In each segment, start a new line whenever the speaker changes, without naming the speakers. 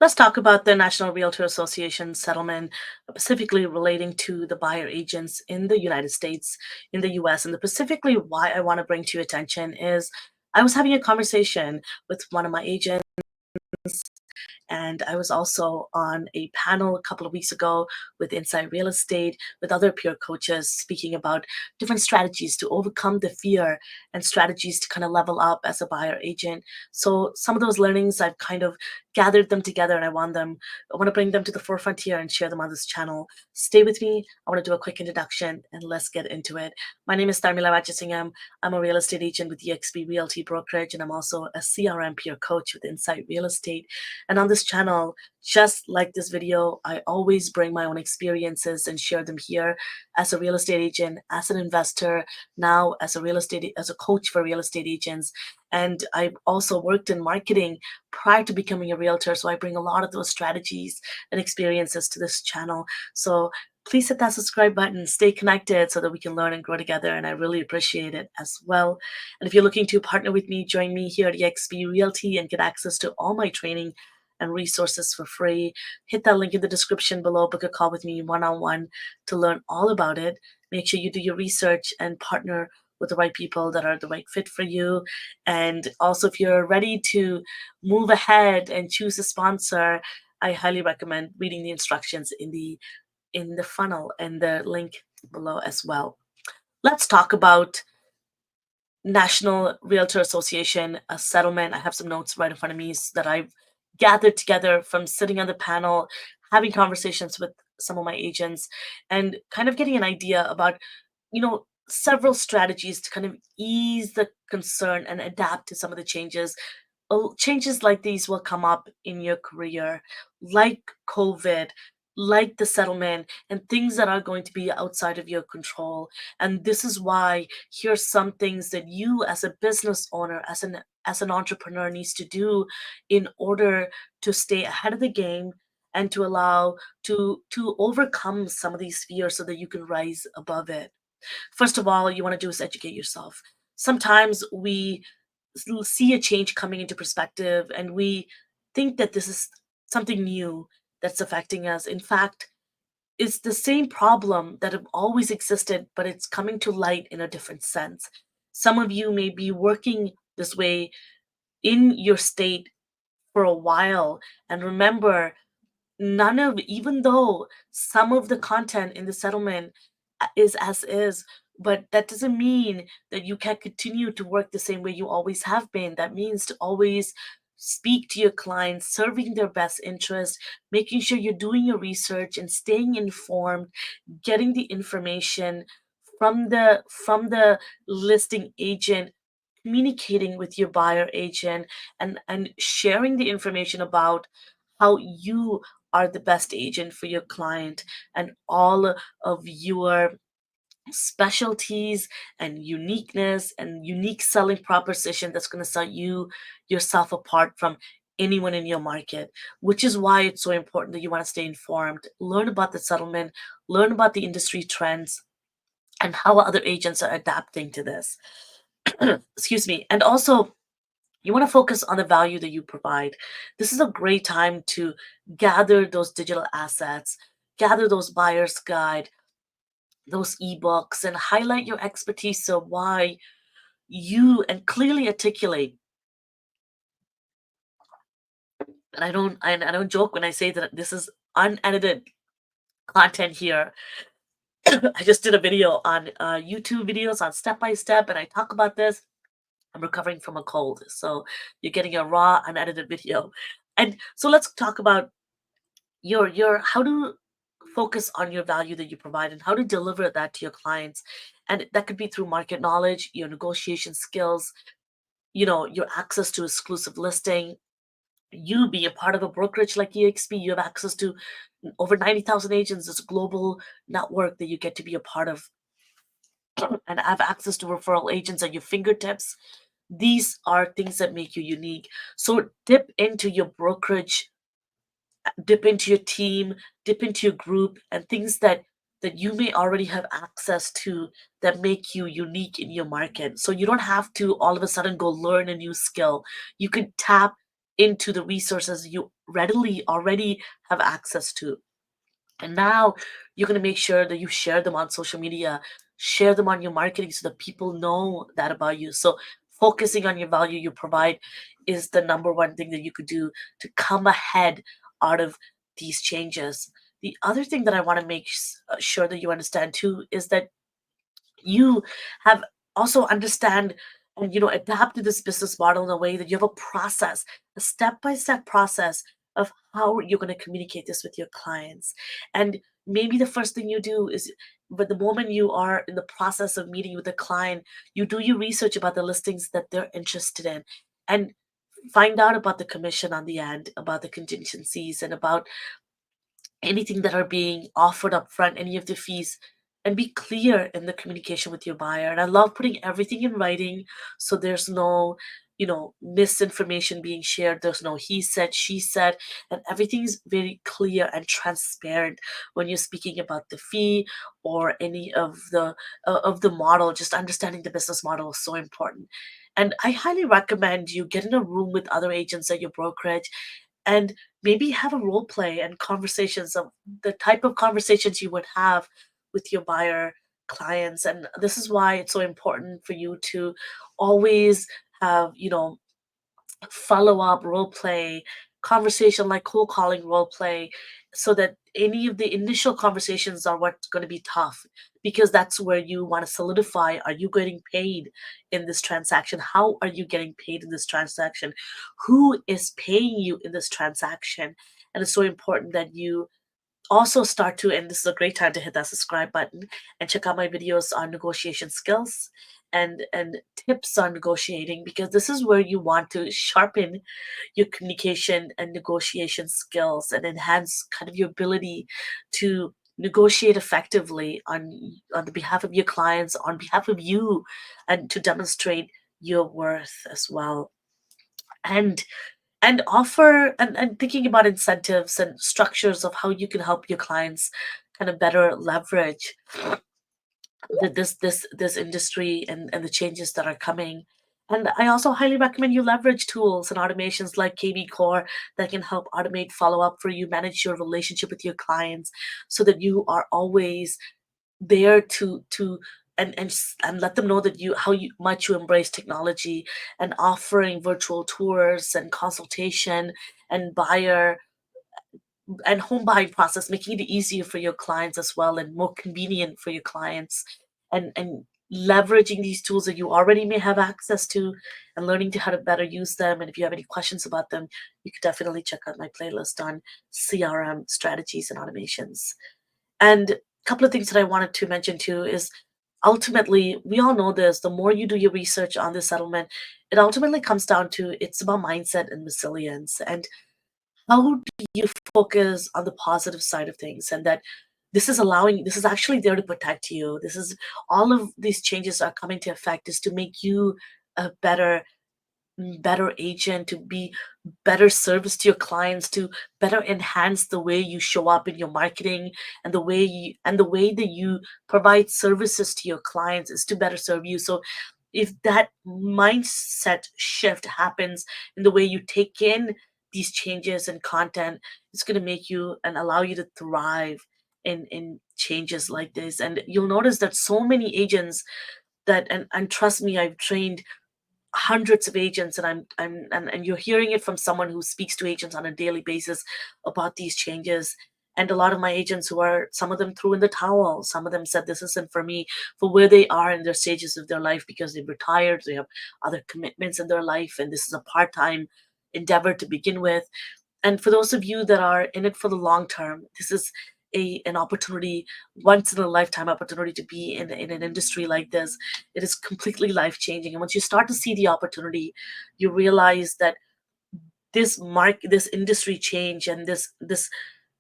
Let's talk about the National Realtor Association settlement, specifically relating to the buyer agents in the United States, in the US. And specifically, why I want to bring to your attention is I was having a conversation with one of my agents, and I was also on a panel a couple of weeks ago with Inside Real Estate with other peer coaches speaking about different strategies to overcome the fear and strategies to kind of level up as a buyer agent. So some of those learnings I've kind of gathered them together and I want to bring them to the forefront here and share them on this channel. Stay with me. I want to do a quick introduction and let's get into it. My name is Tharmila Rajasingam. I'm a real estate agent with EXP Realty Brokerage, and I'm also a CRM peer coach with Insight Real Estate. And on this channel, just like this video, I always bring my own experiences and share them here as a real estate agent, as an investor, now as a coach for real estate agents. And I've also worked in marketing prior to becoming a realtor. So I bring a lot of those strategies and experiences to this channel. So please hit that subscribe button, stay connected so that we can learn and grow together. And I really appreciate it as well. And if you're looking to partner with me, join me here at EXP Realty and get access to all my training and resources for free. Hit that link in the description below. Book a call with me one-on-one to learn all about it. Make sure you do your research and partner with the right people that are the right fit for you. And also, if you're ready to move ahead and choose a sponsor, I highly recommend reading the instructions in the funnel and the link below as well. Let's talk about National Realtor Association, a settlement. I have some notes right in front of me that I've gathered together from sitting on the panel, having conversations with some of my agents, and kind of getting an idea about, several strategies to kind of ease the concern and adapt to some of the changes. Changes like these will come up in your career, like COVID, like the settlement, and things that are going to be outside of your control. And this is why here's some things that you as a business owner, as an entrepreneur needs to do in order to stay ahead of the game and to allow to overcome some of these fears so that you can rise above it. First of all, you want to do is educate yourself. Sometimes we see a change coming into perspective and we think that this is something new that's affecting us. In fact, it's the same problem that have always existed, but it's coming to light in a different sense. Some of you may be working this way in your state for a while. And remember, even though some of the content in the settlement is as is, but that doesn't mean that you can continue to work the same way you always have been. That means to always speak to your clients, serving their best interest, making sure you're doing your research and staying informed, getting the information from the listing agent, communicating with your buyer agent, and sharing the information about how you are the best agent for your client and all of your specialties and uniqueness and unique selling proposition that's going to set yourself apart from anyone in your market, which is why it's so important that you want to stay informed, learn about the settlement, learn about the industry trends and how other agents are adapting to this. Excuse me. And also, you want to focus on the value that you provide. This is a great time to gather those digital assets, gather those buyer's guide, those ebooks, and highlight your expertise of why you and clearly articulate. And I don't joke when I say that this is unedited content here. I just did a video on YouTube videos on step by step, and I talk about this. I'm recovering from a cold, so you're getting a raw, unedited video. And so let's talk about your how to focus on your value that you provide and how to deliver that to your clients. And that could be through market knowledge, your negotiation skills, your access to exclusive listing. You be a part of a brokerage like EXP, you have access to over 90,000 agents. This global network that you get to be a part of and have access to referral agents at your fingertips. These are things that make you unique. So dip into your brokerage, dip into your team, dip into your group, and things that you may already have access to that make you unique in your market. So you don't have to all of a sudden go learn a new skill. You can tap into the resources you readily already have access to. And now you're going to make sure that you share them on social media, share them on your marketing so that people know that about you. So focusing on your value you provide is the number one thing that you could do to come ahead out of these changes. The other thing that I want to make sure that you understand too is that you have also understand and adapt to this business model in a way that you have a process, a step-by-step process of how you're going to communicate this with your clients. And maybe the first thing you do is, but the moment you are in the process of meeting with a client, you do your research about the listings that they're interested in, and find out about the commission on the end, about the contingencies, and about anything that are being offered up front, any of the fees, and be clear in the communication with your buyer. And I love putting everything in writing so there's no, misinformation being shared. There's no he said, she said, and everything's very clear and transparent when you're speaking about the fee or any of the model. Just understanding the business model is so important. And I highly recommend you get in a room with other agents at your brokerage and maybe have a role play and conversations of the type of conversations you would have with your buyer clients. And this is why it's so important for you to always have, follow up role play conversation, like cold calling role play, so that any of the initial conversations are what's going to be tough, because that's where you want to solidify, are you getting paid in this transaction, how are you getting paid in this transaction, who is paying you in this transaction. And it's so important that you also start to, and this is a great time to hit that subscribe button and check out my videos on negotiation skills and tips on negotiating, because this is where you want to sharpen your communication and negotiation skills and enhance kind of your ability to negotiate effectively on the behalf of your clients, on behalf of you, and to demonstrate your worth as well. And offer and thinking about incentives and structures of how you can help your clients kind of better leverage this industry and the changes that are coming. And I also highly recommend you leverage tools and automations like kvCORE that can help automate follow up for you, manage your relationship with your clients, so that you are always there to and let them know that much you embrace technology, and offering virtual tours and consultation and buyer and home buying process, making it easier for your clients as well and more convenient for your clients, and leveraging these tools that you already may have access to, and learning to how to better use them. And if you have any questions about them, you could definitely check out my playlist on CRM strategies and automations. And a couple of things that I wanted to mention too is, ultimately, we all know this, the more you do your research on this settlement, it ultimately comes down to, it's about mindset and resilience. And how do you focus on the positive side of things, and that this is actually there to protect you. This is, all of these changes are coming to effect is to make you a better agent, to be better service to your clients, to better enhance the way you show up in your marketing, and the way that you provide services to your clients is to better serve you. So if that mindset shift happens in the way you take in these changes and content, it's going to make you and allow you to thrive in changes like this. And you'll notice that so many agents that, and trust me, I've trained hundreds of agents, and and you're hearing it from someone who speaks to agents on a daily basis about these changes. And a lot of my agents, who are, some of them threw in the towel, some of them said this isn't for me, for where they are in their stages of their life, because they've retired, they have other commitments in their life, and this is a part-time endeavor to begin with. And for those of you that are in it for the long term, this is an opportunity, once in a lifetime opportunity, to be in an industry like this. It is completely life changing. And once you start to see the opportunity, you realize that this industry change and this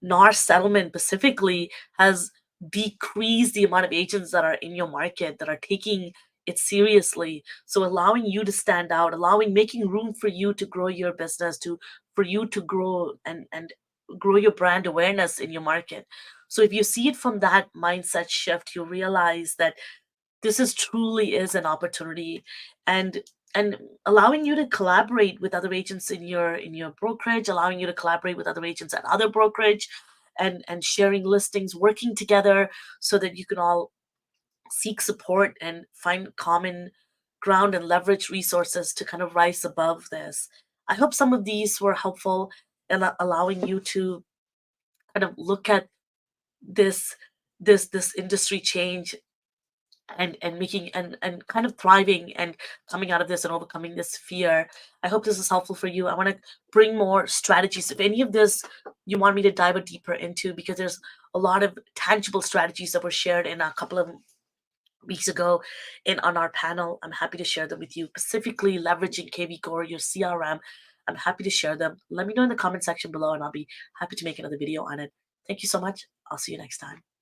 NAR settlement specifically has decreased the amount of agents that are in your market that are taking it seriously. So allowing you to stand out, making room for you to grow your business, to for you to grow and grow your brand awareness in your market. So if you see it from that mindset shift, you realize that this is truly is an opportunity. And and allowing you to collaborate with other agents in your brokerage, allowing you to collaborate with other agents at other brokerage, and sharing listings, working together so that you can all seek support and find common ground and leverage resources to kind of rise above this. I hope some of these were helpful in allowing you to kind of look at this this industry change and making and kind of thriving and coming out of this and overcoming this fear. I hope this is helpful for you. I want to bring more strategies. If any of this you want me to dive a deeper into, because there's a lot of tangible strategies that were shared in a couple of weeks ago in on our panel. I'm happy to share them with you, specifically leveraging kvCORE, your CRM. I'm happy to share them. Let me know in the comment section below and I'll be happy to make another video on it. Thank you so much. I'll see you next time.